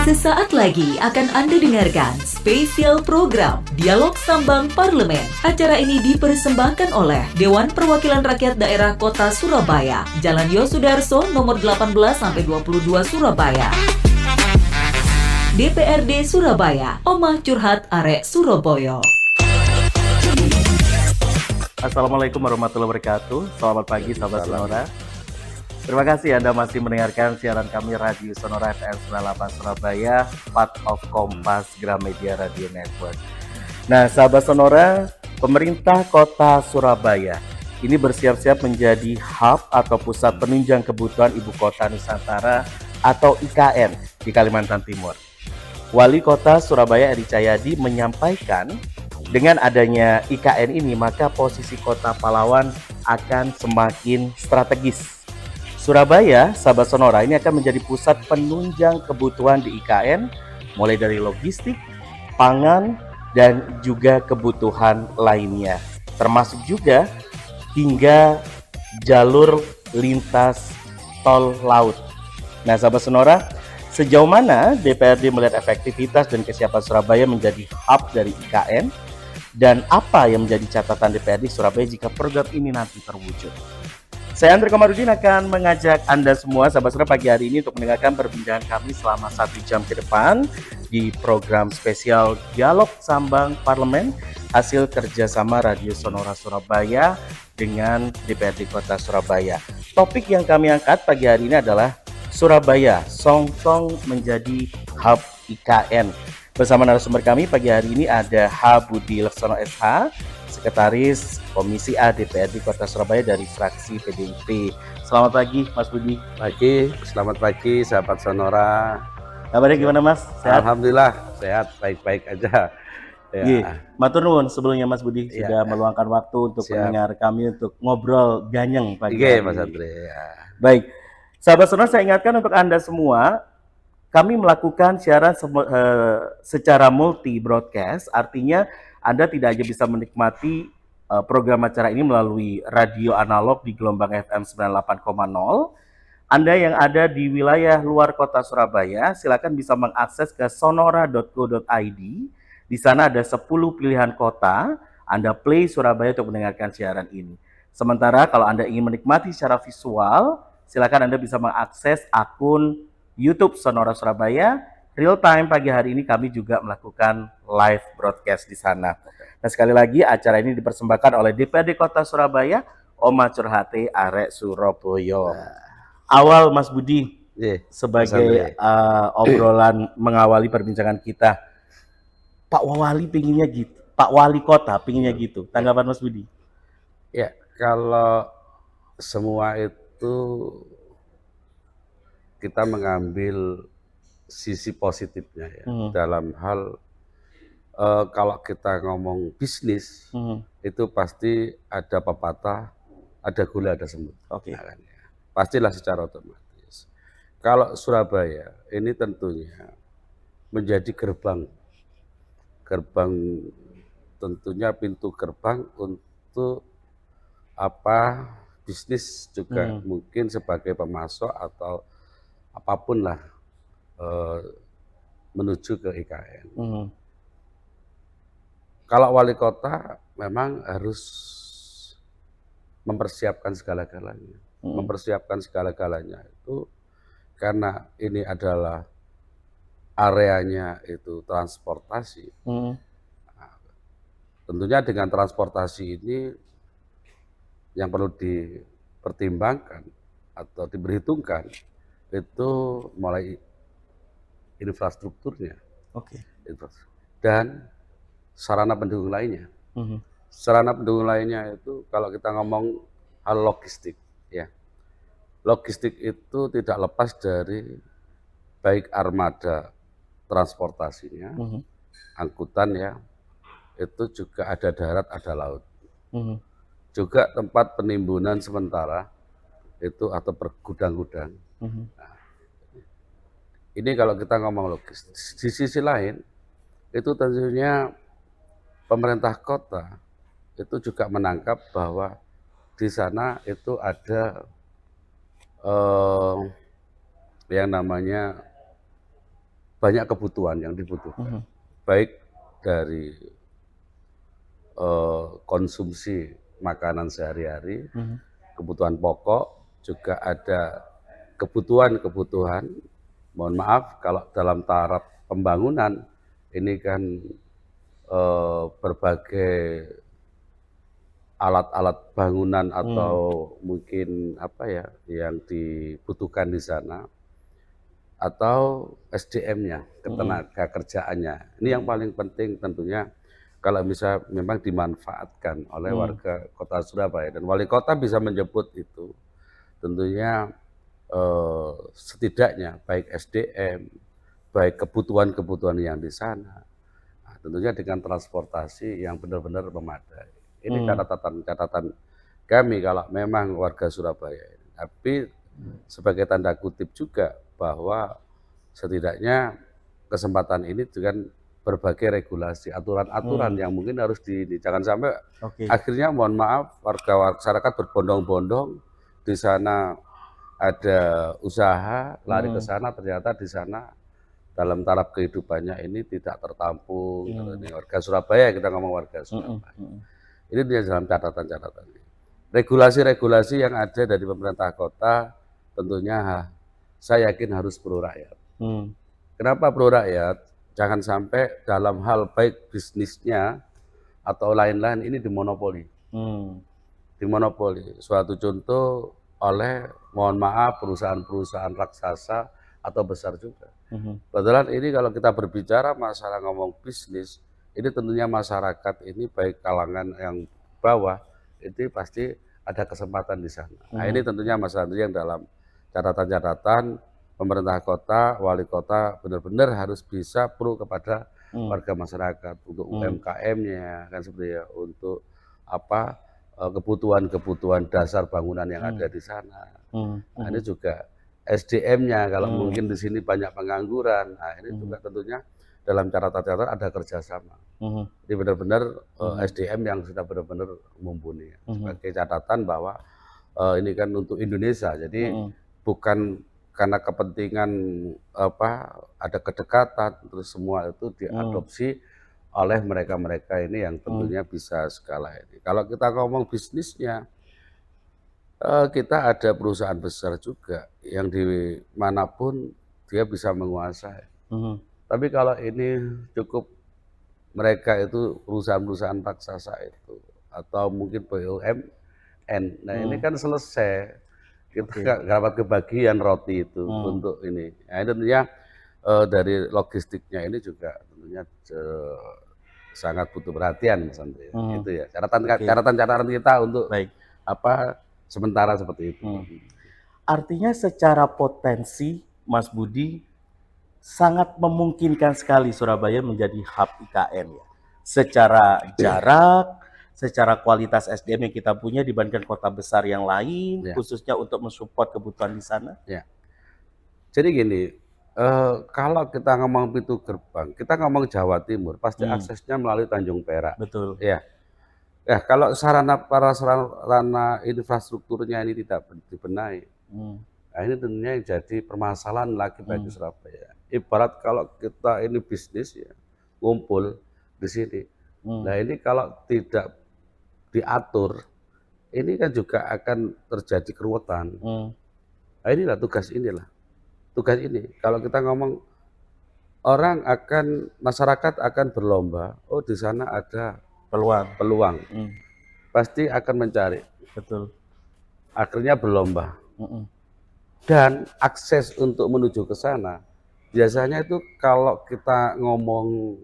Sesaat lagi akan Anda dengarkan spesial program Dialog Sambang Parlemen. Acara ini dipersembahkan oleh Dewan Perwakilan Rakyat Daerah Kota Surabaya, Jalan Yosudarso nomor 18-22 Surabaya. DPRD Surabaya, Omah Curhat Arek Surabaya. Assalamualaikum warahmatullahi wabarakatuh. Selamat pagi sahabat Sonora. Terima kasih Anda masih mendengarkan siaran kami Radio Sonora FM 98 Surabaya, part of Kompas Gramedia Radio Network. Nah, sahabat Sonora, pemerintah Kota Surabaya ini bersiap-siap menjadi hub atau pusat penunjang kebutuhan Ibu Kota Nusantara atau IKN di Kalimantan Timur. Wali Kota Surabaya Edi Cahyadi menyampaikan dengan adanya IKN ini maka posisi Kota Pahlawan akan semakin strategis. Surabaya, sahabat Sonora, ini akan menjadi pusat penunjang kebutuhan di IKN, mulai dari logistik, pangan, dan juga kebutuhan lainnya. Termasuk juga hingga jalur lintas tol laut. Nah, sahabat Sonora, sejauh mana DPRD melihat efektivitas dan kesiapan Surabaya menjadi hub dari IKN? Dan apa yang menjadi catatan DPRD Surabaya jika program ini nanti terwujud? Saya Andre Komarudin akan mengajak Anda semua sahabat Sonora pagi hari ini untuk mendengarkan perbincangan kami selama 1 jam ke depan di program spesial Dialog Sambang Parlemen hasil kerjasama Radio Sonora Surabaya dengan DPRD Kota Surabaya. Topik yang kami angkat pagi hari ini adalah Surabaya Song-song menjadi hub IKN. Bersama narasumber kami pagi hari ini ada H. Budi Laksono SH, Sekretaris Komisi A DPRD Kota Surabaya dari fraksi PDIP. Selamat pagi Mas Budi. Selamat pagi sahabat Sonora. Kabarnya gimana Mas? Sehat? Alhamdulillah sehat, baik-baik aja. Ya. Matur nuwun sebelumnya Mas Budi sudah meluangkan waktu untuk pendengar kami untuk ngobrol ganyeng pagi hari Mas ini. Andre. Baik, sahabat Sonora, saya ingatkan untuk Anda semua, kami melakukan siaran secara multi broadcast, artinya Anda tidak hanya bisa menikmati program acara ini melalui radio analog di gelombang FM 98,0. Anda yang ada di wilayah luar kota Surabaya, silakan bisa mengakses ke sonora.co.id. Di sana ada 10 pilihan kota, Anda play Surabaya untuk mendengarkan siaran ini. Sementara kalau Anda ingin menikmati secara visual, silakan Anda bisa mengakses akun YouTube Sonora Surabaya. Real time pagi hari ini kami juga melakukan live broadcast di sana. Nah, sekali lagi acara ini dipersembahkan oleh DPRD Kota Surabaya, Omah Curhate Arek Surabaya. Awal Mas Budi sebagai obrolan mengawali perbincangan kita, Pak Wali pinginnya gitu, Pak Wali Kota pinginnya gitu. Tanggapan Mas Budi? Ya, kalau semua itu kita mengambil sisi positifnya ya. Dalam hal kalau kita ngomong bisnis itu pasti ada pepatah, ada gula, ada semut. Oke. Nah, kan, ya. Pastilah secara otomatis. Kalau Surabaya ini tentunya menjadi gerbang tentunya pintu gerbang untuk bisnis juga mungkin sebagai pemasok atau apapun lah menuju ke IKN. Kalau wali kota memang harus mempersiapkan segala-galanya. Mempersiapkan segala-galanya itu karena ini adalah areanya itu transportasi. Nah, tentunya dengan transportasi ini yang perlu dipertimbangkan atau diperhitungkan itu mulai infrastrukturnya, dan sarana pendukung lainnya. Sarana pendukung lainnya itu kalau kita ngomong hal logistik, ya, logistik itu tidak lepas dari baik armada transportasinya, angkutan ya, itu juga ada darat, ada laut, juga tempat penimbunan sementara itu atau pergudang-gudang. Nah, ini kalau kita ngomong logistik. Di sisi lain itu tentunya pemerintah kota itu juga menangkap bahwa di sana itu ada yang namanya banyak kebutuhan yang dibutuhkan, baik dari konsumsi makanan sehari-hari, kebutuhan pokok, juga ada kebutuhan-kebutuhan, mohon maaf kalau dalam taraf pembangunan ini kan berbagai alat-alat bangunan atau mungkin apa ya yang dibutuhkan di sana, atau SDM-nya, ketenaga kerjaannya. Ini yang paling penting tentunya kalau bisa memang dimanfaatkan oleh warga kota Surabaya, dan wali kota bisa menjemput itu. Tentunya setidaknya baik SDM, baik kebutuhan-kebutuhan yang di sana, nah, tentunya dengan transportasi yang benar-benar memadai. Ini catatan kami kalau memang warga Surabaya. Tapi sebagai tanda kutip juga bahwa setidaknya kesempatan ini dengan berbagai regulasi, aturan-aturan yang mungkin harus jangan sampai akhirnya mohon maaf warga masyarakat berbondong-bondong di sana ada usaha lari ke sana, ternyata di sana dalam taraf kehidupannya ini tidak tertampung. Ini warga Surabaya, kita ngomong warga Surabaya. Ini dia dalam catatan-catatan. Regulasi-regulasi yang ada dari pemerintah kota tentunya saya yakin harus pro rakyat. Kenapa pro rakyat? Jangan sampai dalam hal baik bisnisnya atau lain-lain ini dimonopoli. Dimonopoli. Suatu contoh oleh, mohon maaf, perusahaan-perusahaan raksasa atau besar juga. Kebetulan ini kalau kita berbicara masalah ngomong bisnis, ini tentunya masyarakat ini baik kalangan yang bawah, itu pasti ada kesempatan di sana. Nah ini tentunya masalah yang dalam catatan-catatan pemerintah kota, wali kota benar-benar harus bisa pro kepada warga masyarakat untuk UMKM-nya kan seperti ya, untuk apa kebutuhan-kebutuhan dasar bangunan yang ada di sana. Nah ini juga SDM-nya kalau mungkin di sini banyak pengangguran, nah ini juga tentunya dalam catatan-catatan ada kerjasama. Jadi benar-benar SDM yang sudah benar-benar mumpuni. Sebagai catatan bahwa ini kan untuk Indonesia, jadi bukan karena kepentingan apa ada kedekatan terus semua itu diadopsi oleh mereka-mereka ini yang tentunya bisa skala ini. Kalau kita ngomong bisnisnya, kita ada perusahaan besar juga yang dimanapun dia bisa menguasai. Tapi kalau ini cukup mereka itu perusahaan-perusahaan raksasa itu atau mungkin BUMN, nah ini kan selesai kita nggak dapat kebagian roti itu untuk ini. Nah ini tentunya dari logistiknya ini juga tentunya sangat butuh perhatian, Mas Andre. Itu ya catatan-catatan kita untuk apa sementara seperti itu. Artinya secara potensi, Mas Budi, sangat memungkinkan sekali Surabaya menjadi hub IKN ya. Secara jarak, secara kualitas SDM yang kita punya dibandingkan kota besar yang lain, khususnya untuk mensupport kebutuhan di sana. Ya. Jadi gini, kalau kita ngomong pintu gerbang, kita ngomong Jawa Timur, pasti aksesnya melalui Tanjung Perak. Betul. Ya. Ya, kalau sarana infrastrukturnya ini tidak dibenahi, nah ini tentunya yang jadi permasalahan lagi bagi Surabaya. Ibarat kalau kita ini bisnis ya, ngumpul di sini. Nah ini kalau tidak diatur, ini kan juga akan terjadi keruwetan. Nah inilah tugas inilah. Tugas ini, kalau kita ngomong masyarakat akan berlomba, oh di sana ada peluang. Pasti akan mencari. Betul. Akhirnya berlomba. Dan akses untuk menuju ke sana, biasanya itu kalau kita ngomong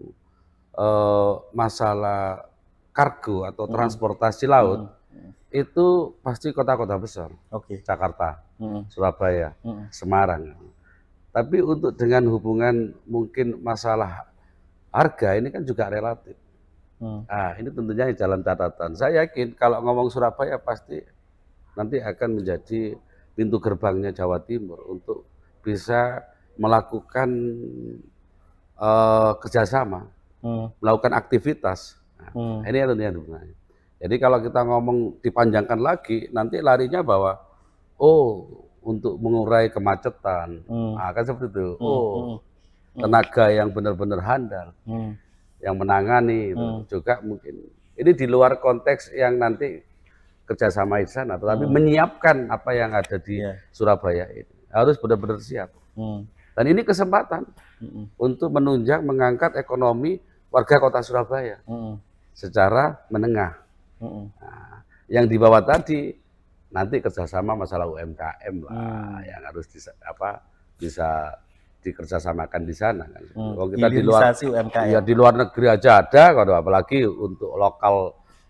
masalah kargo atau transportasi laut, itu pasti kota-kota besar. Jakarta, Surabaya, Semarang. Tapi untuk dengan hubungan mungkin masalah harga ini kan juga relatif. Nah, ini tentunya jalan catatan. Saya yakin kalau ngomong Surabaya pasti nanti akan menjadi pintu gerbangnya Jawa Timur untuk bisa melakukan kerjasama, melakukan aktivitas. Nah, ini yang tentunya sebenarnya. Jadi kalau kita ngomong dipanjangkan lagi, nanti larinya bahwa untuk mengurai kemacetan, kan seperti itu. tenaga yang benar-benar handal, yang menangani itu juga mungkin ini di luar konteks yang nanti kerjasama di sana, tetapi menyiapkan apa yang ada di Surabaya ini harus benar-benar siap. Dan ini kesempatan untuk menunjang, mengangkat ekonomi warga kota Surabaya secara menengah. Nah, yang di bawah tadi nanti kerjasama masalah UMKM lah, yang harus bisa dikerjasamakan di sana kan. Kalau kita di luar UMKM. Ya di luar negeri aja ada, kalau apalagi untuk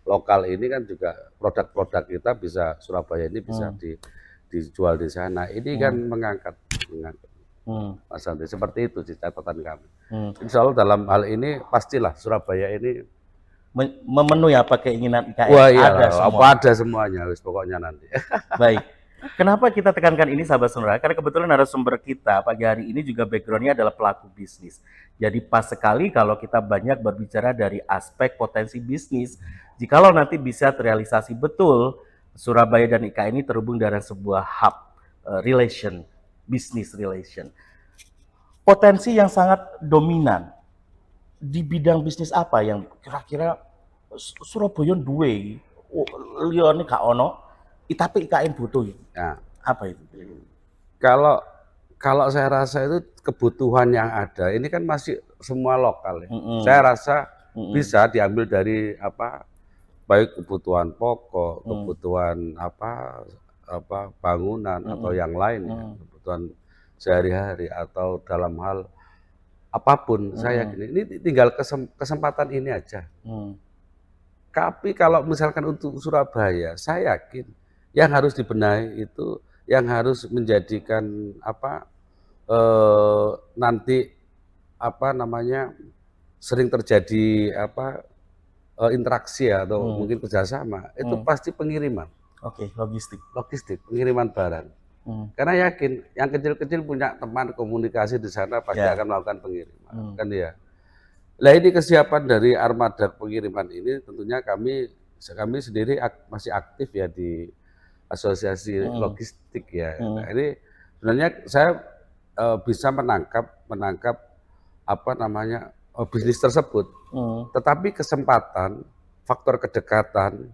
lokal ini kan juga produk-produk kita bisa Surabaya ini bisa dijual di sana. Ini kan mengangkat. Mas Andri, seperti itu sih catatan kami. Insya Allah dalam hal ini pastilah Surabaya ini memenuhi apa keinginan IKN. Wah iya, ada semuanya, wis pokoknya nanti. Baik. Kenapa kita tekankan ini sahabat Sonora? Karena kebetulan narasumber kita pagi hari ini juga backgroundnya adalah pelaku bisnis. Jadi pas sekali kalau kita banyak berbicara dari aspek potensi bisnis. Jikalau nanti bisa terrealisasi betul, Surabaya dan IKN ini terhubung dengan sebuah hub relation, business relation. Potensi yang sangat dominan di bidang bisnis apa yang kira-kira Surabaya duwe, liyane gak ono, tapi IKN butuh. Nah, apa itu? Kalau saya rasa itu kebutuhan yang ada ini kan masih semua lokal ya. Saya rasa bisa diambil dari baik kebutuhan pokok, kebutuhan bangunan atau yang lain ya, kebutuhan sehari-hari atau dalam hal apapun. Saya yakin ini tinggal kesempatan ini aja. Tapi kalau misalkan untuk Surabaya, saya yakin yang harus dibenahi itu, yang harus menjadikan nanti sering terjadi interaksi atau mungkin kerjasama itu pasti pengiriman. Oke, logistik, pengiriman barang. Karena yakin yang kecil-kecil punya teman komunikasi di sana pasti akan melakukan pengiriman, kan ya. Nah ini kesiapan dari armada pengiriman ini tentunya kami sendiri masih aktif ya di asosiasi logistik ya. Nah, ini sebenarnya saya bisa menangkap bisnis tersebut. Tetapi kesempatan, faktor kedekatan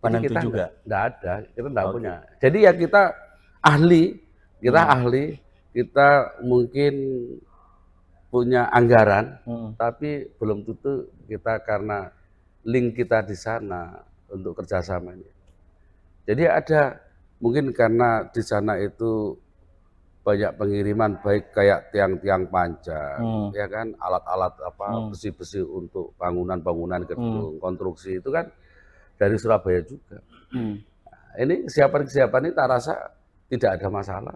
ini kita nggak ada, kita nggak punya. Jadi ya kita ahli, kita mungkin punya anggaran, tapi belum tentu kita karena link kita di sana untuk kerjasamanya. Jadi ada mungkin karena di sana itu banyak pengiriman baik kayak tiang-tiang panjang, ya kan, alat-alat besi-besi untuk bangunan-bangunan gedung, konstruksi itu kan dari Surabaya juga. Nah, ini kesiapan ini tak rasa tidak ada masalah.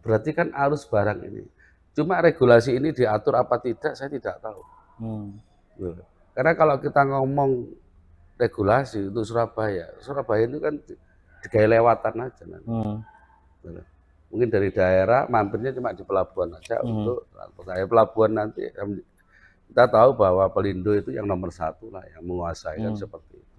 Berarti kan arus barang ini. Cuma regulasi ini diatur apa tidak, saya tidak tahu. Karena kalau kita ngomong regulasi untuk Surabaya itu kan digaya lewatan aja nanti. Mungkin dari daerah mampirnya cuma di pelabuhan aja untuk transportasi. Pelabuhan nanti kita tahu bahwa Pelindo itu yang nomor 1 lah, yang menguasai kan seperti itu.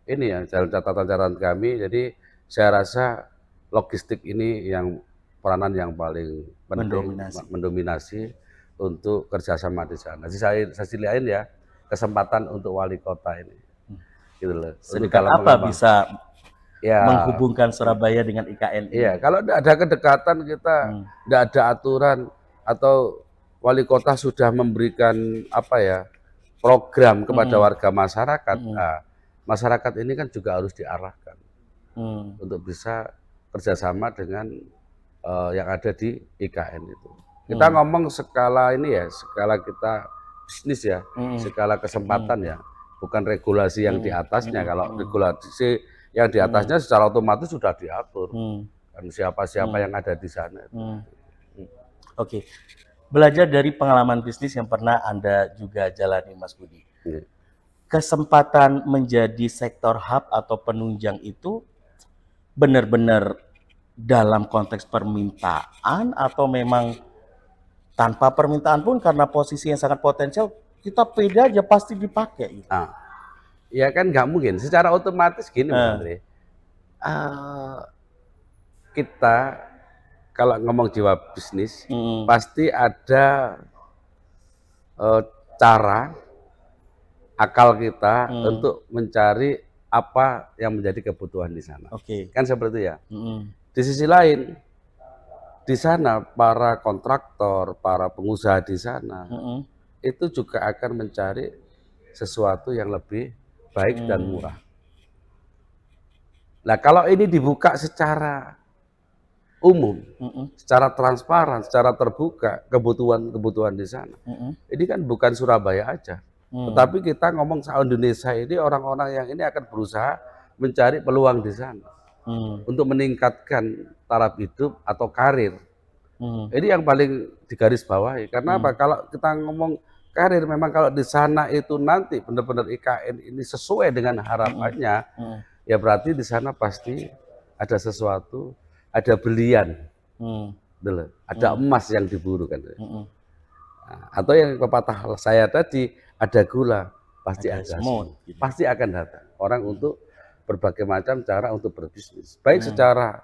Ini ya catatan kami. Jadi saya rasa logistik ini yang peranan yang paling penting, mendominasi untuk kerjasama di sana. Di sisi lain ya kesempatan untuk wali kota ini. Gitu loh. Sedekat apa bisa menghubungkan Surabaya dengan IKN ini? Iya, kalau tidak ada kedekatan kita, tidak ada aturan atau wali kota sudah memberikan program kepada warga masyarakat. Nah, masyarakat ini kan juga harus diarahkan untuk bisa kerjasama dengan yang ada di IKN itu. Kita ngomong skala ini ya, skala kita bisnis ya, skala kesempatan ya, bukan regulasi yang di atasnya. Kalau regulasi yang di atasnya secara otomatis sudah diatur, kan siapa-siapa yang ada di sana. Oke, belajar dari pengalaman bisnis yang pernah Anda juga jalani, Mas Budi. Kesempatan menjadi sektor hub atau penunjang itu benar-benar dalam konteks permintaan atau memang tanpa permintaan pun karena posisi yang sangat potensial kita pede aja pasti dipakai. Nah, ya kan nggak mungkin. Secara otomatis gini Mas Andre, kita kalau ngomong jiwa bisnis, pasti ada cara akal kita untuk mencari apa yang menjadi kebutuhan di sana. Oke. Kan seperti ya. Di sisi lain, di sana para kontraktor, para pengusaha di sana itu juga akan mencari sesuatu yang lebih baik dan murah. Nah, kalau ini dibuka secara umum, secara transparan, secara terbuka, kebutuhan di sana. Ini kan bukan Surabaya aja, tetapi kita ngomong se-Indonesia ini, orang-orang yang ini akan berusaha mencari peluang di sana untuk meningkatkan taraf hidup atau karir. Ini yang paling digarisbawahi. Karena apa? Kalau kita ngomong karir, memang kalau di sana itu nanti benar-benar IKN ini sesuai dengan harapannya, ya berarti di sana pasti ada sesuatu, ada belian, ada emas yang diburu kan. Nah, atau yang pepatah saya tadi, ada gula, pasti ada semut, pasti akan datang orang untuk berbagai macam cara untuk berbisnis, baik secara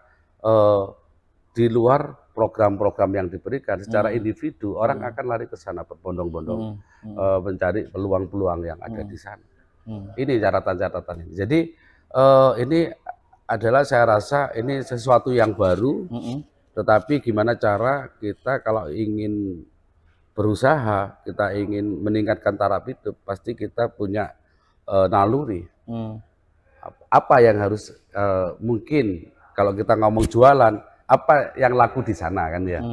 di luar program-program yang diberikan, secara individu orang akan lari ke sana berbondong-bondong mencari peluang-peluang yang ada di sana. Ini catatan-catatan ini. Jadi ini adalah, saya rasa ini sesuatu yang baru, tetapi gimana cara kita kalau ingin berusaha, kita ingin meningkatkan taraf hidup, pasti kita punya naluri. Apa yang harus mungkin kalau kita ngomong jualan, apa yang laku di sana kan ya,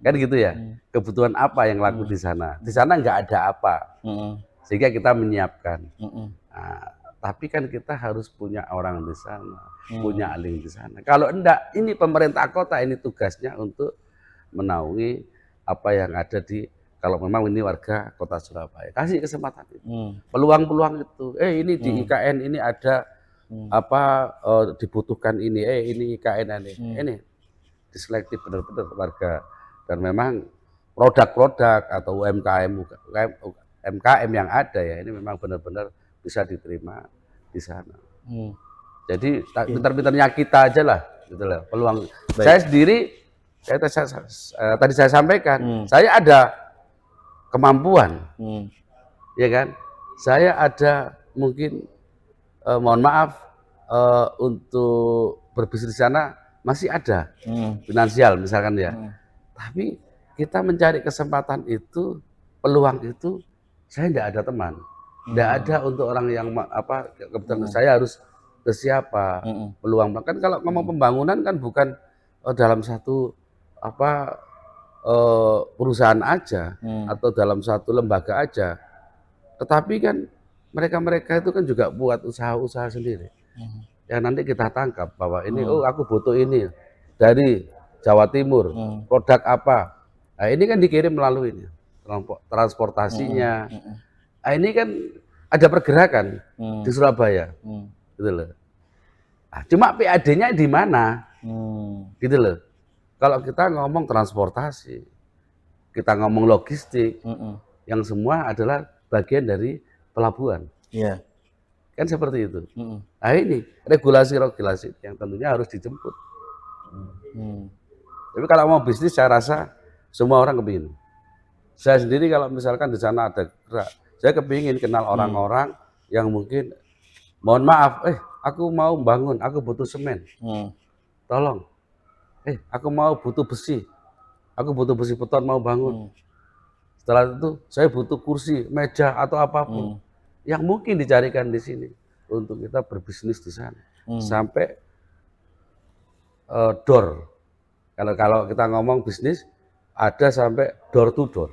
kan gitu ya. Kebutuhan apa yang laku di sana? Di sana nggak ada apa, sehingga kita menyiapkan. Nah, tapi kan kita harus punya orang di sana, punya ahli di sana. Kalau enggak, ini pemerintah kota ini tugasnya untuk menaungi apa yang ada di, kalau memang ini warga kota Surabaya, kasih kesempatan itu, peluang-peluang itu. Ini di IKN ini ada apa, dibutuhkan ini, ini IKN ini diselektif benar-benar warga, dan memang produk-produk atau UMKM yang ada ya, ini memang benar-benar bisa diterima di sana. Jadi pintar-pintarnya kita aja lah, gitu lah peluang. Baik. Saya sendiri, tadi saya sampaikan, saya ada kemampuan, ya kan? Saya ada mungkin, mohon maaf, untuk berbisnis di sana masih ada finansial misalkan ya. Tapi kita mencari kesempatan itu, peluang itu, saya tidak ada teman. Tidak ada untuk orang yang apa, kebetulan saya harus ke siapa, peluang. Kan kalau ngomong pembangunan kan bukan dalam satu apa, perusahaan aja atau dalam satu lembaga aja, tetapi kan mereka-mereka itu kan juga buat usaha-usaha sendiri. Ya nanti kita tangkap bahwa ini, oh aku butuh ini dari Jawa Timur, produk apa. Nah, ini kan dikirim melalui ini, transportasinya. Nah, ini kan ada pergerakan di Surabaya, gitu loh. Nah, cuma PAD-nya di mana, gitu loh. Kalau kita ngomong transportasi, kita ngomong logistik, yang semua adalah bagian dari pelabuhan. Kan seperti itu. Nah ini regulasi-regulasi yang tentunya harus dijemput. Tapi kalau mau bisnis, saya rasa semua orang kepingin. Saya sendiri kalau misalkan di sana ada gerak, saya kepingin kenal orang-orang yang mungkin, mohon maaf, aku mau bangun, aku butuh semen, tolong. Aku mau butuh besi, aku butuh besi beton mau bangun. Setelah itu saya butuh kursi, meja atau apapun yang mungkin dicarikan di sini untuk kita berbisnis di sana. Sampai door. Kalau kita ngomong bisnis, ada sampai door to door.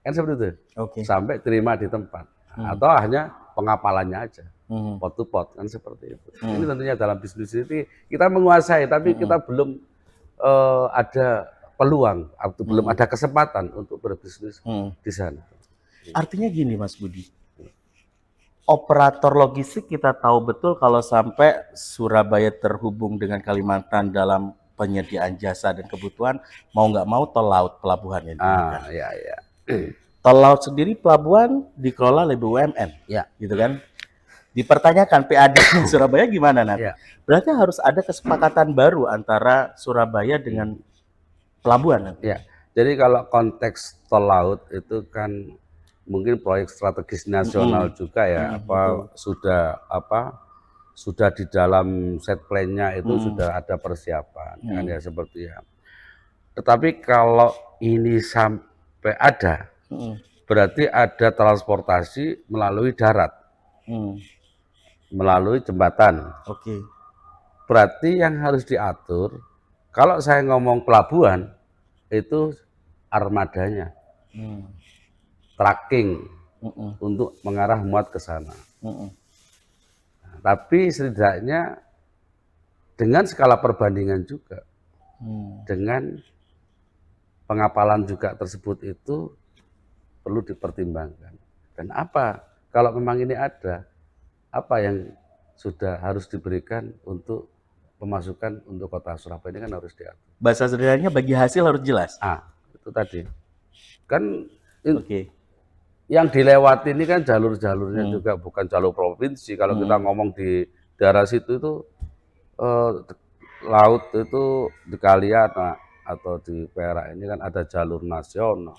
Kan seperti itu. Sampai terima di tempat. Atau hanya pengapalannya aja. Pot to pot, kan seperti itu. Ini tentunya dalam bisnis ini kita menguasai, tapi kita belum ada peluang atau belum ada kesempatan untuk berbisnis di sana. Artinya gini Mas Budi, operator logistik kita tahu betul kalau sampai Surabaya terhubung dengan Kalimantan dalam penyediaan jasa dan kebutuhan, mau nggak mau tol laut pelabuhannya. Iya. Tol laut sendiri pelabuhan dikelola oleh BUMN, gitu kan? Dipertanyakan PAD Surabaya gimana nanti? Berarti harus ada kesepakatan baru antara Surabaya dengan pelabuhan nanti. Ya, jadi kalau konteks tol laut itu kan mungkin proyek strategis nasional juga ya, Betul. sudah di dalam set plan-nya itu sudah ada persiapan kan ya seperti ya. Tetapi kalau ini sampai ada, berarti ada transportasi melalui darat, melalui jembatan. Oke. Berarti yang harus diatur, kalau saya ngomong pelabuhan, itu armadanya, tracking untuk mengarah muat ke sana. Nah, tapi setidaknya dengan skala perbandingan juga, dengan pengapalan juga tersebut itu perlu dipertimbangkan. Dan apa, kalau memang ini ada, apa yang sudah harus diberikan untuk pemasukan untuk kota Surabaya ini kan harus diatur. Bahasa sederhananya bagi hasil harus jelas. Itu tadi. Kan Oke. yang dilewati ini kan jalur-jalurnya juga bukan jalur provinsi. Kalau kita ngomong di daerah situ itu laut itu di Kalian atau di Perak ini kan ada jalur nasional,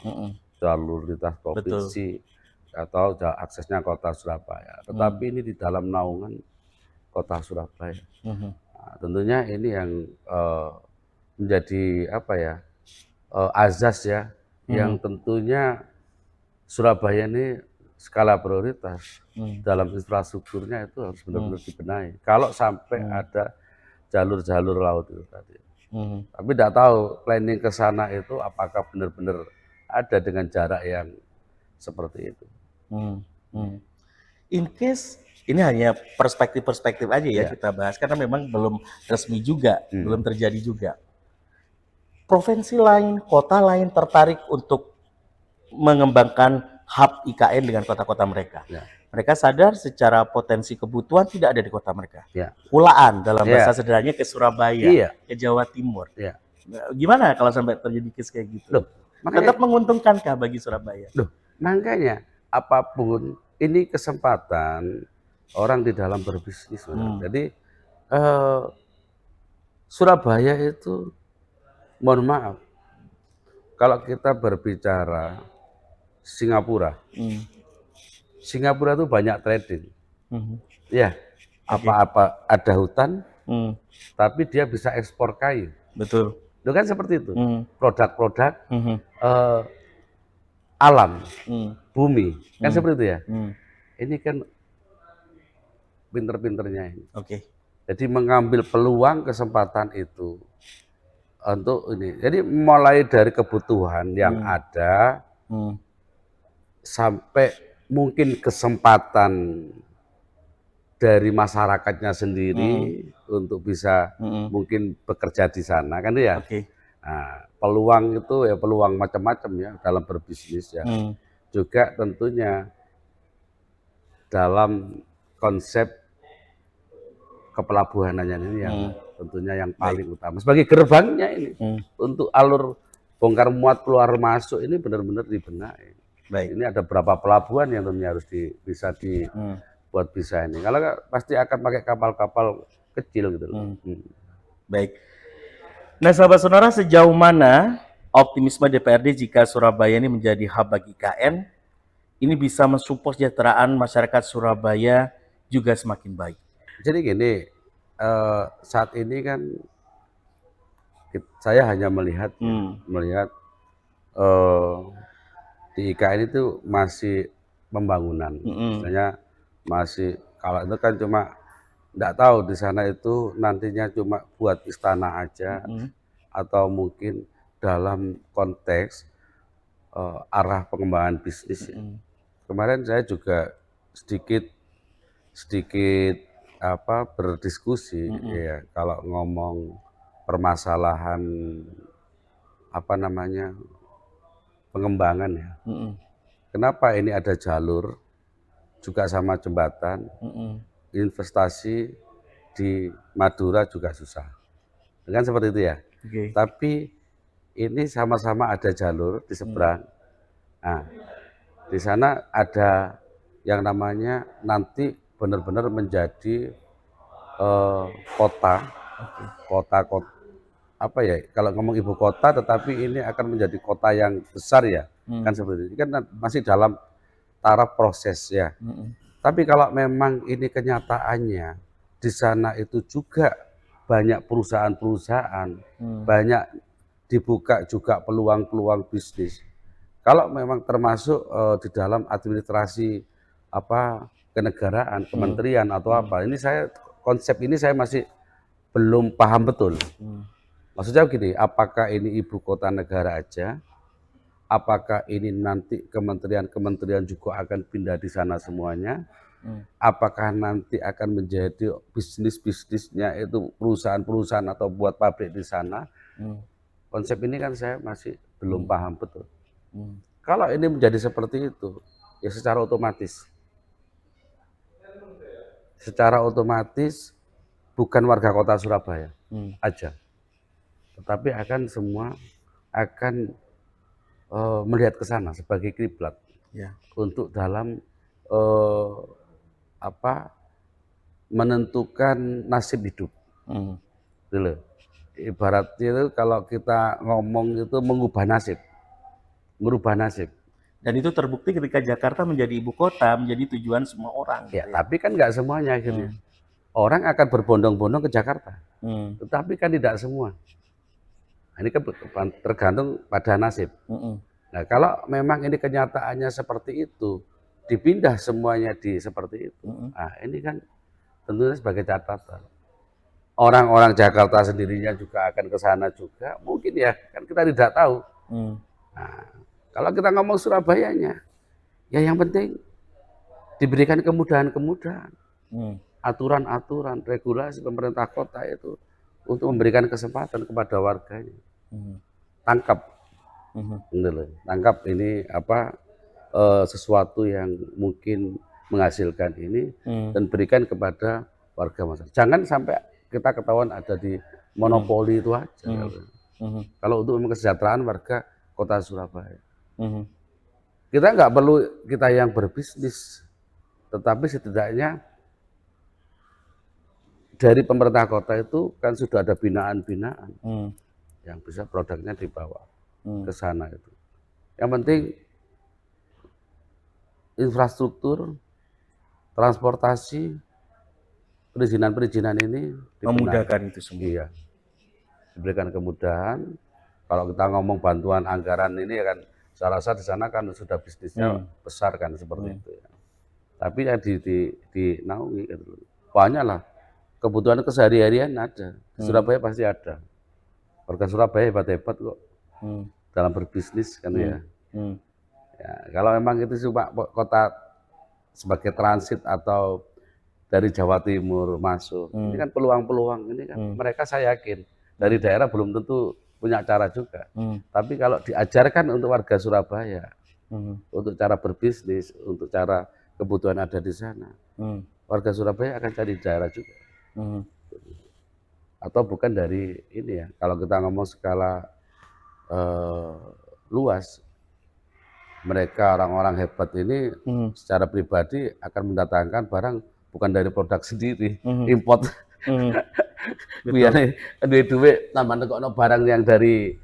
jalur lintas provinsi, atau aksesnya kota Surabaya. Tetapi ini di dalam naungan kota Surabaya. Nah, tentunya ini yang menjadi apa ya, azas ya, yang tentunya Surabaya ini skala prioritas dalam infrastrukturnya itu harus benar-benar dibenahi. Kalau sampai ada jalur-jalur laut itu tadi. Tapi tidak tahu planning ke sana itu apakah benar-benar ada dengan jarak yang seperti itu. In case ini hanya perspektif-perspektif aja ya kita bahas karena memang belum resmi juga, belum terjadi juga. Provinsi lain, kota lain tertarik untuk mengembangkan hub IKN dengan kota-kota mereka. Mereka sadar secara potensi kebutuhan tidak ada di kota mereka. Pulaan dalam bahasa sederhananya ke Surabaya, ke Jawa Timur. Gimana kalau sampai terjadi case kayak gitu? Tetap menguntungkankah bagi Surabaya? Makanya apapun ini kesempatan orang di dalam berbisnis. Jadi Surabaya itu, mohon maaf, kalau kita berbicara Singapura, Singapura itu banyak trading. Ya, apa-apa ada hutan, tapi dia bisa ekspor kayu. Betul. Itu kan seperti itu. Produk-produk alam, bumi, kan seperti itu ya. Ini kan pinter-pinternya ini. Jadi mengambil peluang kesempatan itu untuk ini. Jadi mulai dari kebutuhan yang ada sampai mungkin kesempatan dari masyarakatnya sendiri untuk bisa mungkin bekerja di sana kan ya. Nah, peluang itu ya peluang macam-macam ya dalam berbisnis ya. Juga tentunya dalam konsep kepelabuhanannya ini yang tentunya yang paling utama sebagai gerbangnya ini untuk alur bongkar muat keluar masuk ini benar-benar dibenahi. Ini ada berapa pelabuhan yang tentunya harus bisa dibuat bisa ini. Kalau pasti akan pakai kapal-kapal kecil gitu loh. Baik. Nah, sahabat Sonora, sejauh mana optimisme DPRD jika Surabaya ini menjadi hub bagi IKN ini bisa mensupport kesejahteraan masyarakat Surabaya juga semakin baik? Jadi gini, saat ini kan saya hanya melihat di IKN itu masih pembangunan, misalnya masih kalau itu kan cuma tidak tahu di sana itu nantinya cuma buat istana aja atau mungkin dalam konteks arah pengembangan bisnis. Kemarin saya juga sedikit berdiskusi ya kalau ngomong permasalahan pengembangan ya. Kenapa ini ada jalur juga sama jembatan, investasi di Madura juga susah, kan seperti itu ya. Tapi ini sama-sama ada jalur di seberang. Nah, di sana ada yang namanya nanti benar-benar menjadi kota apa ya, kalau ngomong ibu kota tetapi ini akan menjadi kota yang besar ya, kan seperti itu. Kan masih dalam taraf proses ya. Tapi kalau memang ini kenyataannya di sana itu juga banyak perusahaan-perusahaan, banyak dibuka juga peluang-peluang bisnis. Kalau memang termasuk di dalam administrasi apa kenegaraan, kementerian atau apa, ini konsep ini saya masih belum paham betul. Maksudnya gini, apakah ini ibu kota negara aja? Apakah ini nanti kementerian-kementerian juga akan pindah di sana semuanya? Apakah nanti akan menjadi bisnis-bisnisnya itu perusahaan-perusahaan atau buat pabrik di sana? Konsep ini kan saya masih belum paham betul. Kalau ini menjadi seperti itu, ya secara otomatis bukan warga kota Surabaya aja, tetapi akan semua akan melihat ke sana sebagai kiblat untuk dalam menentukan nasib hidup. Gitu. Ibaratnya itu kalau kita ngomong itu merubah nasib. Dan itu terbukti ketika Jakarta menjadi ibu kota, menjadi tujuan semua orang. Ya, tapi kan nggak semuanya akhirnya. Orang akan berbondong-bondong ke Jakarta, tetapi kan tidak semua. Nah, ini kan tergantung pada nasib. Nah, kalau memang ini kenyataannya seperti itu, dipindah semuanya seperti itu. Nah, ini kan tentunya sebagai catatan. Orang-orang Jakarta sendirinya juga akan ke sana juga, mungkin ya, kan kita tidak tahu. Nah, kalau kita ngomong Surabayanya, ya yang penting diberikan kemudahan-kemudahan, aturan-aturan, regulasi pemerintah kota itu untuk memberikan kesempatan kepada warganya. Tangkap ini sesuatu yang mungkin menghasilkan ini dan berikan kepada warga masyarakat. Jangan sampai kita ketahuan ada di monopoli itu aja. Kalau untuk kesejahteraan warga kota Surabaya, kita nggak perlu kita yang berbisnis, tetapi setidaknya dari pemerintah kota itu kan sudah ada binaan-binaan yang bisa produknya dibawa ke sana itu. Yang penting infrastruktur, transportasi, perizinan ini memudahkan itu semua. Iya, diberikan kemudahan. Kalau kita ngomong bantuan anggaran ini kan, saya rasa di sana kan sudah bisnisnya besar kan seperti itu. Ya. Tapi ya dinaungi, gitu. Banyak lah kebutuhan kesehari-harian ada. Di Surabaya pasti ada. Warga Surabaya hebat-hebat kok dalam berbisnis kan ya. Ya. Kalau memang itu cuma kota sebagai transit atau dari Jawa Timur masuk, ini kan peluang-peluang ini kan mereka saya yakin dari daerah belum tentu punya cara juga. Tapi kalau diajarkan untuk warga Surabaya, untuk cara berbisnis, untuk cara kebutuhan ada di sana, warga Surabaya akan cari daerah juga. Atau bukan dari ini ya, kalau kita ngomong skala luas, mereka orang-orang hebat ini secara pribadi akan mendatangkan barang bukan dari produk sendiri, import. Biar duit tambah nekokno barang yang dari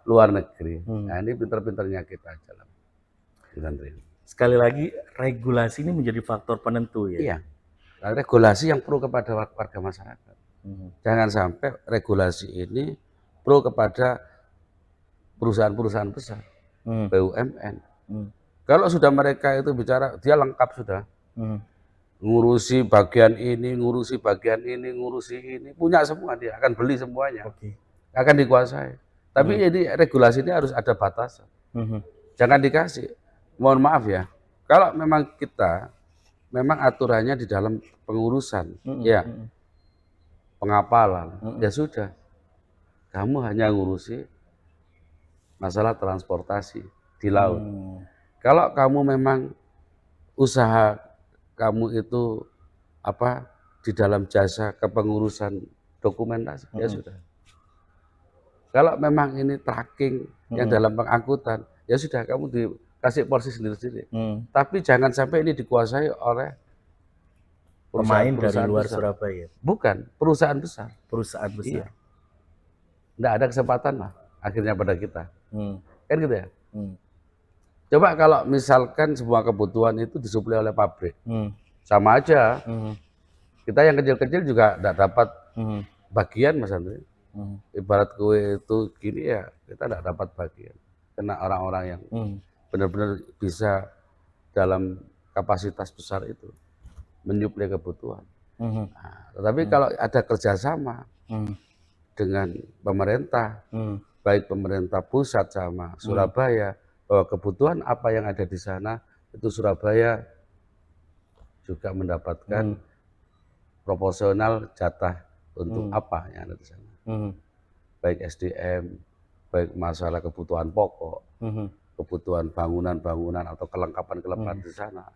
luar negeri. Nah, ini pinter-pinternya kita aja lah. Sekali lagi regulasi ini menjadi faktor penentu ya. Iya. Nah, regulasi yang pro kepada warga masyarakat. Jangan sampai regulasi ini pro kepada perusahaan-perusahaan besar, BUMN. Kalau sudah mereka itu bicara, dia lengkap sudah. Ngurusi bagian ini, ngurusi ini, punya semua, dia akan beli semuanya, akan dikuasai. Tapi jadi regulasi ini harus ada batasan, jangan dikasih. Mohon maaf ya, kalau memang kita, memang aturannya di dalam pengurusan, ya pengapalan, ya sudah, kamu hanya ngurusi masalah transportasi di laut. Kalau kamu memang usaha kamu itu di dalam jasa kepengurusan dokumentasi, ya sudah. Kalau memang ini tracking yang dalam pengangkutan, ya sudah kamu dikasih porsi sendiri-sendiri. Tapi jangan sampai ini dikuasai oleh pemain dari luar besar. Surabaya. Bukan, perusahaan besar. Perusahaan besar. Iya. nggak ada kesempatan lah akhirnya pada kita. Kan gitu ya. Hmm. Coba kalau misalkan semua kebutuhan itu disuplai oleh pabrik, sama aja. Kita yang kecil-kecil juga nggak dapat bagian, Mas Andri. Ibarat kue itu gini ya, kita nggak dapat bagian. Kena orang-orang yang benar-benar bisa dalam kapasitas besar itu menyuplai kebutuhan. Nah, tetapi kalau ada kerjasama dengan pemerintah, baik pemerintah pusat sama Surabaya, bahwa kebutuhan apa yang ada di sana itu Surabaya juga mendapatkan proporsional jatah untuk apa yang ada di sana, baik SDM, baik masalah kebutuhan pokok, kebutuhan bangunan-bangunan atau kelengkapan-kelengkapan di sana,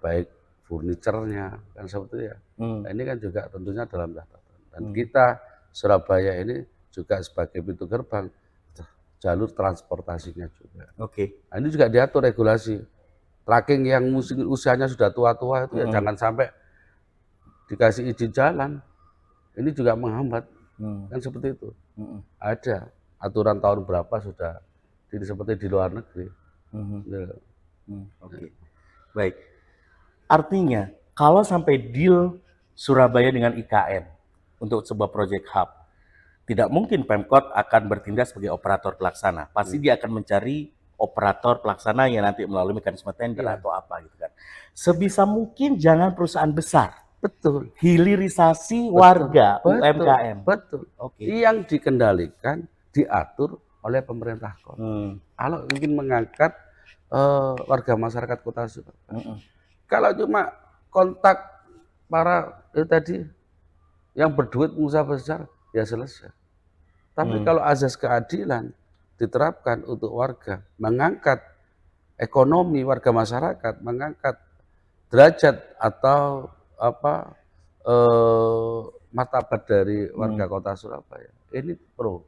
baik furniturnya kan seperti ya. Nah, ini kan juga tentunya dalam catatan. Dan kita Surabaya ini juga sebagai pintu gerbang jalur transportasinya juga. Oke. Nah, ini juga diatur regulasi. Tracking yang usianya sudah tua-tua itu ya jangan sampai dikasih izin jalan. Ini juga menghambat. Kan seperti itu. Ada aturan tahun berapa sudah seperti di luar negeri. Oke. Baik. Artinya kalau sampai deal Surabaya dengan IKN untuk sebuah project hub, tidak mungkin Pemkot akan bertindak sebagai operator pelaksana. Pasti dia akan mencari operator pelaksana yang nanti melalui mekanisme tender atau apa gitu kan. Sebisa mungkin jangan perusahaan besar. Betul. Hilirisasi warga UMKM. Betul. Yang dikendalikan, diatur oleh pemerintah kota. Kalau ingin mengangkat warga masyarakat kota Surabaya. Kalau cuma kontak para tadi yang berduit pengusaha besar, ya selesai. Tapi kalau azas keadilan diterapkan untuk warga, mengangkat ekonomi warga masyarakat, mengangkat derajat atau martabat dari warga kota Surabaya, ini pro.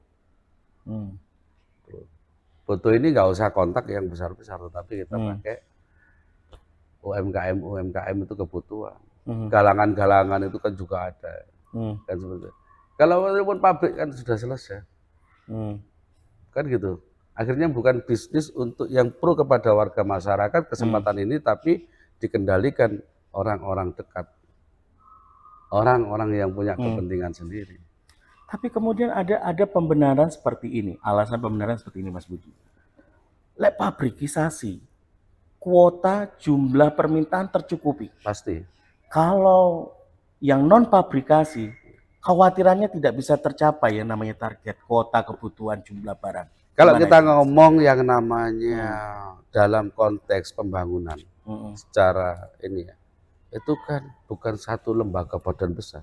Foto ini nggak usah kontak yang besar-besar, tetapi kita pakai UMKM itu kebutuhan. Galangan-galangan itu kan juga ada. Kan seperti itu. Kalau walaupun pabrik kan sudah selesai. Kan gitu. Akhirnya bukan bisnis untuk yang pro kepada warga masyarakat kesempatan ini, tapi dikendalikan orang-orang dekat. Orang-orang yang punya kepentingan sendiri. Tapi kemudian ada pembenaran seperti ini, alasan pembenaran seperti ini Mas Budi. Lek pabrikisasi, kuota jumlah permintaan tercukupi. Pasti. Kalau yang non pabrikasi, khawatirannya tidak bisa tercapai yang namanya target kuota kebutuhan jumlah barang. Kalau kita ngomong yang namanya dalam konteks pembangunan secara ini ya, itu kan bukan satu lembaga badan besar,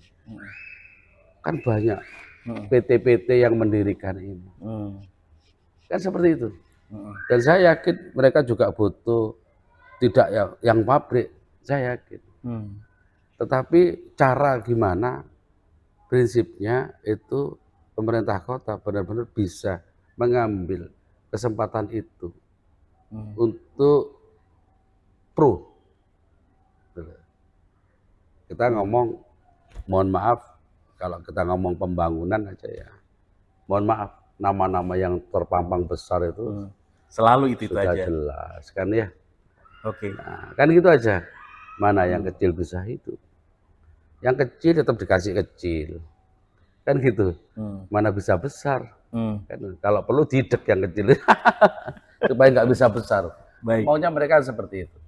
kan banyak PT-PT yang mendirikan ini, kan seperti itu. Dan saya yakin mereka juga butuh tidak yang pabrik, saya yakin. Tetapi cara gimana, prinsipnya itu pemerintah kota benar-benar bisa mengambil kesempatan itu untuk pro. Kita ngomong, mohon maaf, kalau kita ngomong pembangunan aja ya, mohon maaf, nama-nama yang terpampang besar itu selalu itu sudah aja. Jelas kan ya. Nah, kan gitu aja. Mana yang kecil bisa hidup, yang kecil tetap dikasih kecil, kan gitu. Mana bisa besar, kan, kalau perlu didek yang kecil supaya nggak bisa besar. Baik. Maunya mereka seperti itu.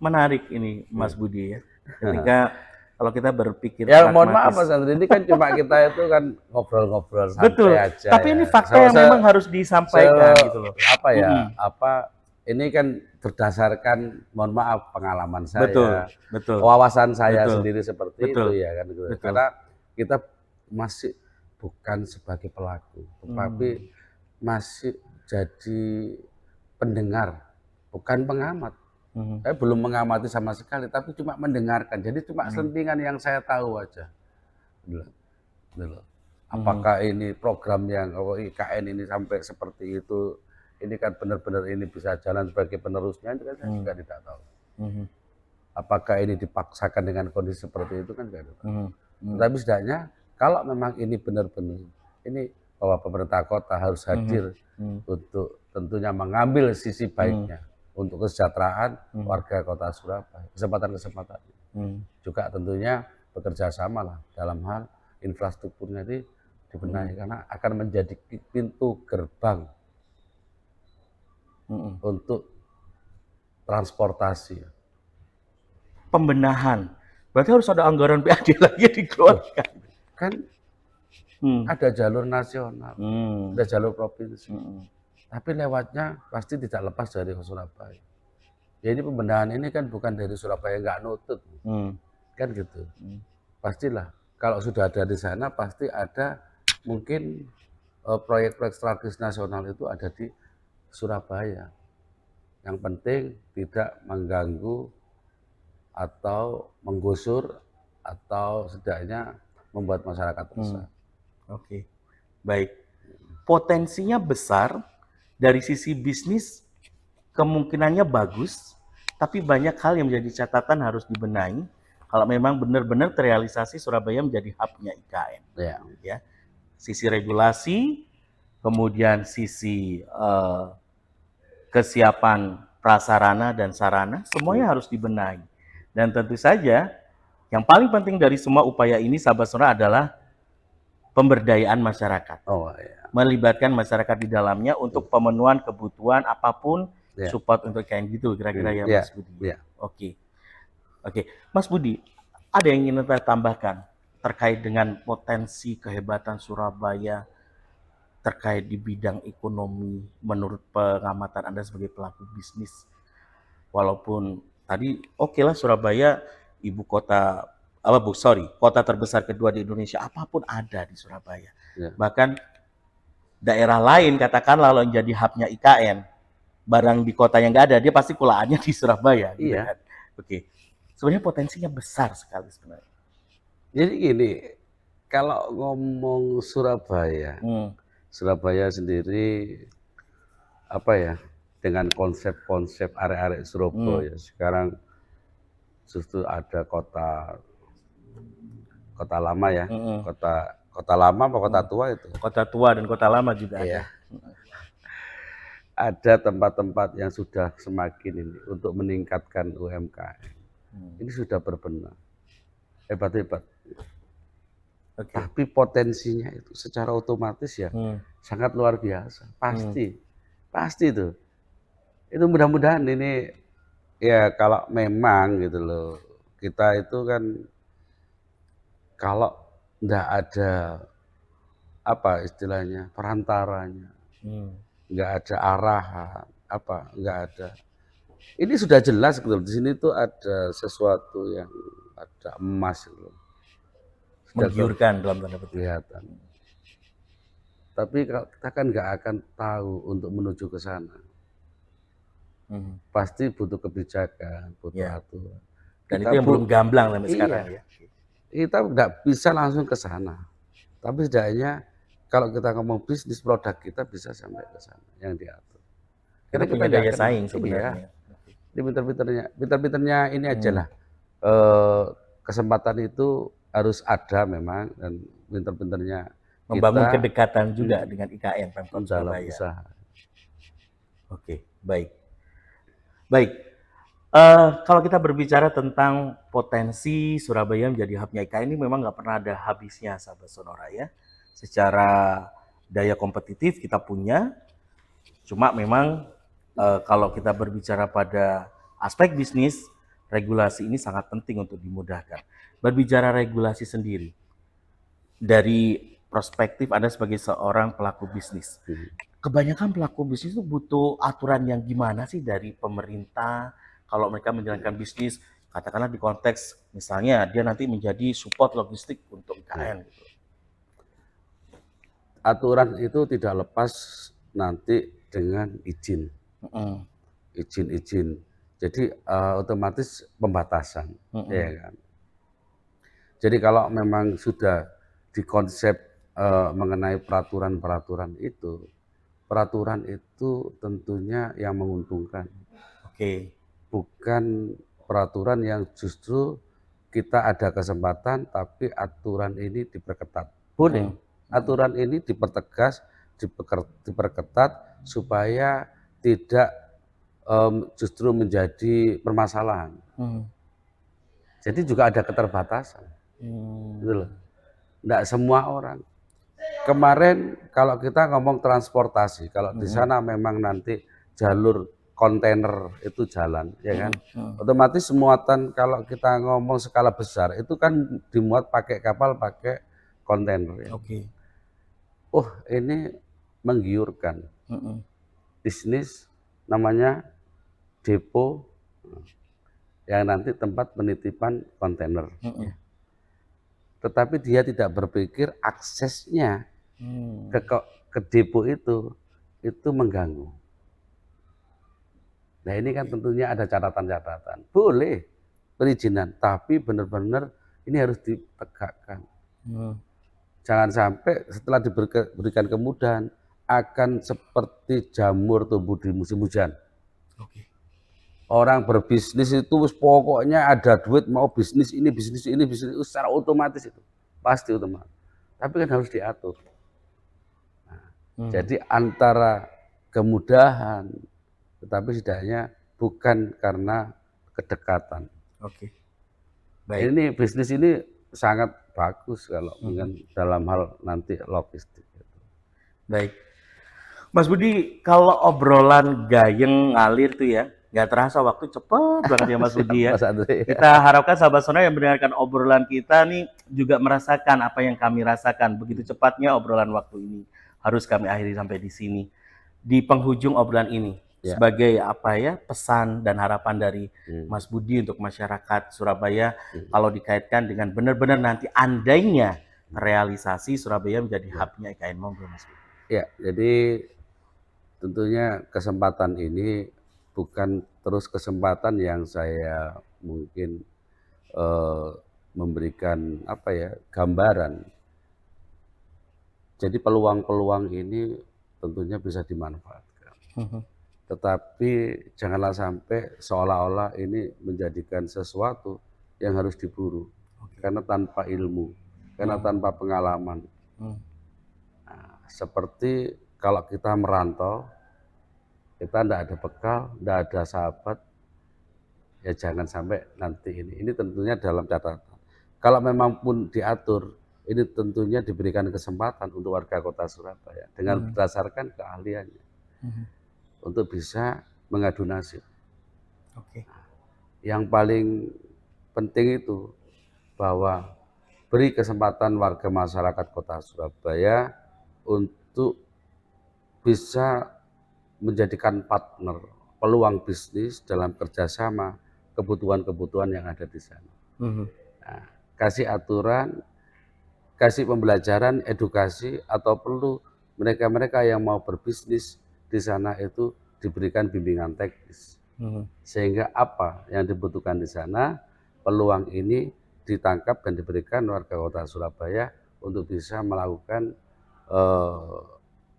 Menarik ini Mas Budi ya, ketika kalau kita berpikir ya mohon maaf Mas Andri, ini kan cuma kita itu kan ngobrol-ngobrol santai betul aja. Tapi ini fakta yang memang harus disampaikan gitu loh. Apa ya, ini kan berdasarkan, mohon maaf, pengalaman saya, wawasan saya sendiri seperti itu ya kan. Karena kita masih bukan sebagai pelaku, tetapi masih jadi pendengar, bukan pengamat. Saya belum mengamati sama sekali, tapi cuma mendengarkan. Jadi cuma selentingan yang saya tahu aja. Apakah ini program yang IKN ini sampai seperti itu, ini kan benar-benar ini bisa jalan sebagai penerusnya, itu kan saya juga tidak tahu. Apakah ini dipaksakan dengan kondisi seperti itu kan tidak tahu. Tapi setidaknya kalau memang ini benar-benar ini bahwa pemerintah kota harus hadir untuk tentunya mengambil sisi baiknya untuk kesejahteraan warga kota Surabaya, kesempatan-kesempatan. Juga tentunya bekerja sama lah dalam hal infrastrukturnya ini dibenahi karena akan menjadi pintu gerbang untuk transportasi. Pembenahan. Berarti harus ada anggaran PAD lagi yang dikeluarkan. Kan ada jalur nasional, ada jalur provinsi. Tapi lewatnya pasti tidak lepas dari Surabaya. Ya ini pembenahan ini kan bukan dari Surabaya nggak nutut. Kan gitu. Pastilah kalau sudah ada di sana pasti ada mungkin proyek-proyek strategis nasional itu ada di Surabaya. Yang penting tidak mengganggu atau menggusur atau setidaknya membuat masyarakat resah. Oke, baik. Potensinya besar dari sisi bisnis, kemungkinannya bagus, tapi banyak hal yang menjadi catatan harus dibenahi kalau memang benar-benar terrealisasi Surabaya menjadi hub-nya IKN. Ya. Sisi regulasi, kemudian sisi kesiapan prasarana dan sarana, semuanya harus dibenahi. Dan tentu saja, yang paling penting dari semua upaya ini, sahabat sonora, adalah pemberdayaan masyarakat. Melibatkan masyarakat di dalamnya untuk pemenuhan kebutuhan apapun, support untuk kayak gitu, kira-kira ya Mas Budi. Oke. Mas Budi, ada yang ingin saya tambahkan terkait dengan potensi kehebatan Surabaya terkait di bidang ekonomi menurut pengamatan Anda sebagai pelaku bisnis? Walaupun tadi oke lah Surabaya ibu kota kota terbesar kedua di Indonesia, apapun ada di Surabaya. Bahkan daerah lain katakanlah kalau yang jadi hubnya IKN, barang di kota yang nggak ada, dia pasti kulaannya di Surabaya. Gitu kan? Oke. Sebenarnya potensinya besar sekali sebenarnya. Jadi gini, kalau ngomong Surabaya, Surabaya sendiri apa ya, dengan konsep-konsep arek-arek Surabaya sekarang justru ada kota lama ya, kota lama apa kota tua itu? Kota tua dan kota lama juga ada. Ada tempat-tempat yang sudah semakin ini untuk meningkatkan UMKM. Ini sudah berbenah, hebat-hebat. Tapi potensinya itu secara otomatis ya sangat luar biasa, pasti itu mudah-mudahan ini ya kalau memang gitu loh, kita itu kan kalau nggak ada apa istilahnya perantaranya, nggak ada arahan nggak ada, ini sudah jelas gitu loh, di sini tuh ada sesuatu yang ada emas gitu loh. Menggiurkan dalam tanda petik. Kelihatan. Tapi kita kan nggak akan tahu untuk menuju ke sana. Pasti butuh kebijakan, butuh aturan. Dan itu yang belum gamblang sampai sekarang ya. Kita nggak bisa langsung ke sana. Tapi setidaknya kalau kita ngomong bisnis produk kita bisa sampai ke sana yang diatur. Kita punya daya saing sebenarnya. Ini pinter-pinternya ini aja lah. Kesempatan itu harus ada memang, dan pinter-pinternya membangun kedekatan juga dengan IKN Pemkot Surabaya. Usaha. Oke, baik. Kalau kita berbicara tentang potensi Surabaya menjadi hubnya IKN ini memang nggak pernah ada habisnya, sahabat sonora ya. Secara daya kompetitif kita punya, cuma memang kalau kita berbicara pada aspek bisnis, regulasi ini sangat penting untuk dimudahkan. Berbicara regulasi sendiri, dari perspektif Anda sebagai seorang pelaku bisnis, kebanyakan pelaku bisnis itu butuh aturan yang gimana sih dari pemerintah kalau mereka menjalankan bisnis, katakanlah di konteks misalnya dia nanti menjadi support logistik untuk IKN. Gitu. Aturan itu tidak lepas nanti dengan izin. Izin. Jadi otomatis pembatasan, ya kan. Jadi kalau memang sudah dikonsep mengenai peraturan itu, peraturan itu tentunya yang menguntungkan. Bukan peraturan yang justru kita ada kesempatan tapi aturan ini diperketat. Boleh. Aturan ini dipertegas, diperketat supaya tidak justru menjadi permasalahan. Jadi juga ada keterbatasan, gitu loh. Nggak semua orang. Kemarin kalau kita ngomong transportasi, kalau di sana memang nanti jalur kontainer itu jalan, ya kan? Otomatis muatan kalau kita ngomong skala besar itu kan dimuat pakai kapal, pakai kontainer. Ya. Oh, ini menggiurkan. Bisnis namanya depo yang nanti tempat penitipan kontainer. Tetapi dia tidak berpikir aksesnya ke depo itu mengganggu. Nah ini kan tentunya ada catatan-catatan. Boleh perizinan, tapi benar-benar ini harus ditegakkan. Jangan sampai setelah diberikan kemudahan akan seperti jamur tumbuh di musim hujan. Orang berbisnis itu pokoknya ada duit, mau bisnis ini secara otomatis itu pasti otomatis. Tapi kan harus diatur. Nah, jadi antara kemudahan, tetapi setidaknya bukan karena kedekatan. Baik. Ini bisnis ini sangat bagus kalau dalam hal nanti logistik. Baik, Mas Budi, kalau obrolan gayeng ngalir tuh ya, nggak terasa waktu cepet banget ya Mas Budi ya. Kita harapkan sahabat Sonora yang mendengarkan obrolan kita nih juga merasakan apa yang kami rasakan. Begitu cepatnya obrolan waktu ini. Harus kami akhiri sampai di sini. Di penghujung obrolan ini, sebagai apa ya pesan dan harapan dari Mas Budi untuk masyarakat Surabaya kalau dikaitkan dengan benar-benar nanti andainya realisasi Surabaya menjadi hubnya IKN, monggo Mas Budi. Ya, jadi tentunya kesempatan ini bukan terus kesempatan yang saya mungkin memberikan apa ya gambaran. Jadi peluang-peluang ini tentunya bisa dimanfaatkan. Tetapi janganlah sampai seolah-olah ini menjadikan sesuatu yang harus diburu. Karena tanpa ilmu, karena tanpa pengalaman. Nah, seperti kalau kita merantau, kita tidak ada bekal, tidak ada sahabat, ya jangan sampai nanti ini. Ini tentunya dalam catatan. Kalau memang pun diatur, ini tentunya diberikan kesempatan untuk warga kota Surabaya dengan berdasarkan keahliannya untuk bisa mengadu nasib. Yang paling penting itu bahwa beri kesempatan warga masyarakat kota Surabaya untuk bisa menjadikan partner peluang bisnis dalam kerjasama kebutuhan-kebutuhan yang ada di sana. Nah, kasih aturan, kasih pembelajaran, edukasi, atau perlu mereka-mereka yang mau berbisnis di sana itu diberikan bimbingan teknis. Sehingga apa yang dibutuhkan di sana, peluang ini ditangkap dan diberikan warga kota Surabaya untuk bisa melakukan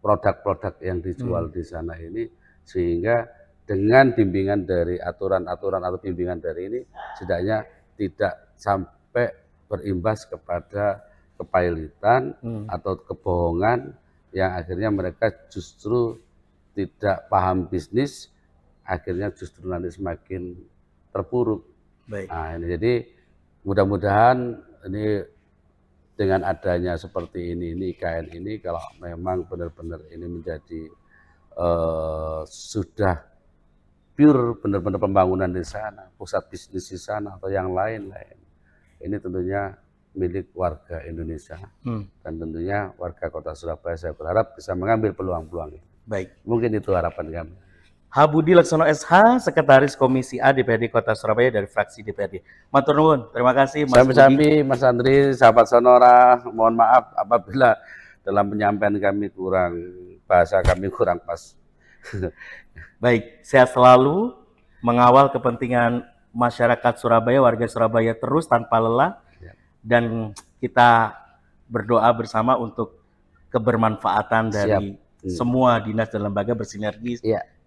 produk-produk yang dijual di sana ini, sehingga dengan bimbingan dari aturan-aturan atau bimbingan dari ini, setidaknya tidak sampai berimbas kepada kepailitan atau kebohongan yang akhirnya mereka justru tidak paham bisnis, akhirnya justru nanti semakin terpuruk. Nah, ini jadi mudah-mudahan ini dengan adanya seperti ini IKN ini, kalau memang benar-benar ini menjadi sudah pure benar-benar pembangunan di sana, pusat bisnis di sana atau yang lain-lain, ini tentunya milik warga Indonesia dan tentunya warga kota Surabaya. Saya berharap bisa mengambil peluang-peluang ini. Baik, mungkin itu harapan kami. H. Budi Laksono SH, Sekretaris Komisi A DPRD Kota Surabaya dari fraksi DPRD. Matur nuwun, terima kasih Mas Budi. Mas Andri, sahabat Sonora, mohon maaf apabila dalam penyampaian kami bahasa kami kurang pas. Baik, sehat selalu, mengawal kepentingan masyarakat Surabaya, warga Surabaya terus tanpa lelah, dan kita berdoa bersama untuk kebermanfaatan dari semua dinas dan lembaga bersinergi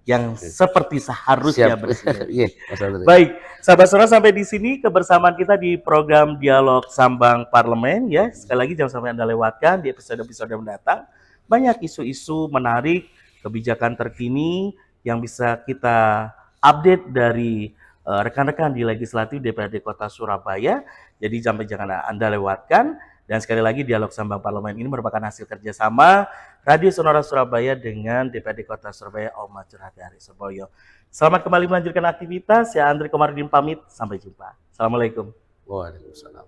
yang seperti seharusnya Siap. bersinergi. Iya, Mas Andri. Baik, sahabat sonora, sampai di sini kebersamaan kita di program Dialog Sambang Parlemen ya. Sekali lagi jangan sampai Anda lewatkan di episode-episode mendatang. Banyak isu-isu menarik, kebijakan terkini yang bisa kita update dari rekan-rekan di Legislatif DPRD Kota Surabaya. Jadi jangan Anda lewatkan. Dan sekali lagi Dialog Sambang Parlemen ini merupakan hasil kerjasama Radio Sonora Surabaya dengan DPRD Kota Surabaya Oma Curhat Hari Surboyo. Selamat kembali melanjutkan aktivitas. Saya Andri Komarudin pamit. Sampai jumpa. Assalamualaikum. Waalaikumsalam.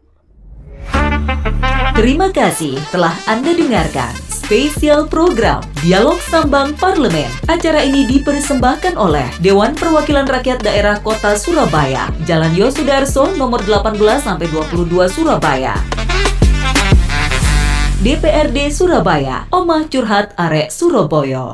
Terima kasih telah Anda dengarkan spesial program Dialog Sambang Parlemen. Acara ini dipersembahkan oleh Dewan Perwakilan Rakyat Daerah Kota Surabaya, Jalan Yosudarso nomor 18-22 Surabaya. DPRD Surabaya, Oma Curhat Arek Surabaya.